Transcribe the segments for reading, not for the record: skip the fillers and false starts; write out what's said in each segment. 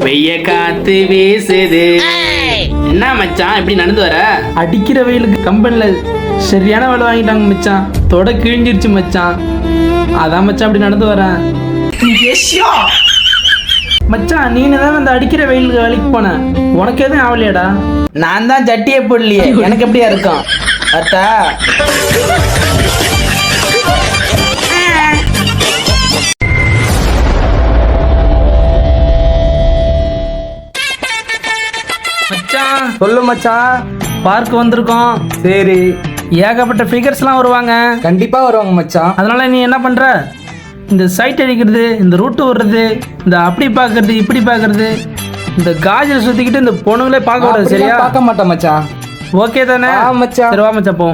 வெய்ய காத்து வீசுது. என்ன மச்சான் இப்படி நடந்து வர? அடிக்கிற வெயிலுக்கு கம்பெனில சரியான வேலை வாங்கிட்டாங்க மச்சான். தொட கிழிஞ்சிருச்சு மச்சான். அதான் மச்சான் அப்படி நடந்து வரேன். மச்சான் நீனு தான் அந்த அடிக்கிற வெயிலுக்கு வேலைக்கு போன, உனக்கு எதுவும் ஆகலையாடா? நான் தான் சட்டியை போடலையே, எனக்கு எப்படியா இருக்கும்? அத்தா மச்சான் சொல்லு மச்சான். பார்க் வந்திருக்கோம். சரி, ஏகப்பட்ட ஃபிகர்ஸ்லாம் வருவாங்க. கண்டிப்பா வருவாங்க மச்சான். அதனால நீ என்ன பண்ற, இந்த சைட் அடிக்கிறது, இந்த ரூட்டு விடுறது, இந்த அப்படி பார்க்கறது இப்படி பார்க்கறது, இந்த காஜல் சுத்திக்கிட்டு இந்த பொண்ணுங்களே பார்க்க கூடாது. சரியா? பார்க்க மாட்டேன் மச்சான். ஓகே தானே? மச்சான். சரி வா மச்சான் போ.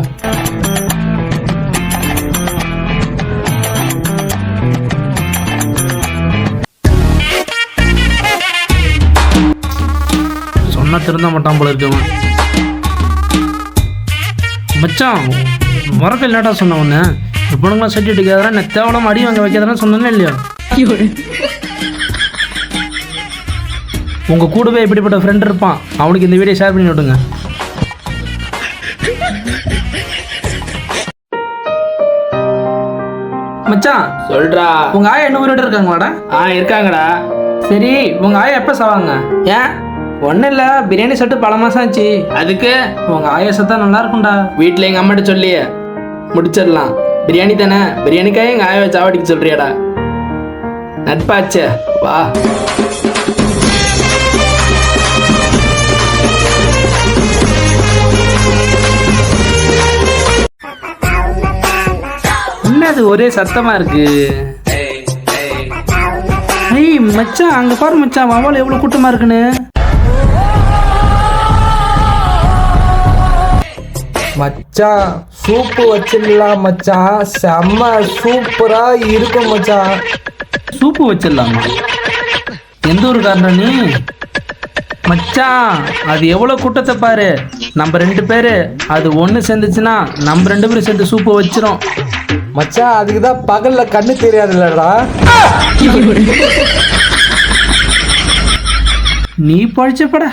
சொன்னா திருந்த மாட்டான் போல இருக்கவன். மச்சான் வரக்க லேட்டா சொன்ன ஒன்று, இந்த பொண்ணுங்களாம் சட்டி அடிக்காதா, நான் தேவலாம் அடி வாங்க வைக்காதானே சொன்னேன்னு இல்லையா? உங்க கூடவே இப்படிப்பட்ட ஃப்ரெண்ட் இருப்பான், அவனுக்கு இந்த வீடியோ ஷேர் பண்ணி விட்டுங்க. மச்சான் சொல்றா. உங்க ஆயா என்ன உயிரோட இருக்காங்களாடா? இருக்காங்கடா. சரி உங்க ஆயா எப்ப சாவாங்க? ஏன்? ஒன்னும் இல்ல, பிரியாணி சாப்பிட்டு பல மாசம் ஆச்சு. அதுக்கு உங்க ஆயா சத்தா நல்லா இருக்கும்டா. வீட்டுல எங்க அம்மாட்ட சொல்லியே முடிச்சிடலாம். பிரியாணி தானே, பிரியாணிக்காக எங்க ஆயாவை சாவடிக்க சொல்றியாடா? நட்பாச்சே வா. என்னது ஒரே சத்தமா இருக்கு? ஐய் மச்சான் அங்க பாரு மச்சான், வவ்வால் எவ்வளவு கூட்டமா இருக்குன்னு. மச்சான் சூப்பு வச்சிடலாம் மச்சான். செம்ம சூப்பரா இருக்கும் மச்சான். சூப்பு வச்சிடலாமா? எந்த ஒரு காரணம் நீ? மச்சான் அது எவ்வளவு கூட்டத்தை பாரு. நம்ம 2 பேரு அது ஒண்ணு சேர்ந்துச்சுன்னா நம்ம 2 பேரும் சேர்ந்து சூப்பு வச்சிரும். மச்சான் அதுக்குதான் பகல்ல கண்ணு தெரியாதுல்லடா. நீ பழிச்சப்படா.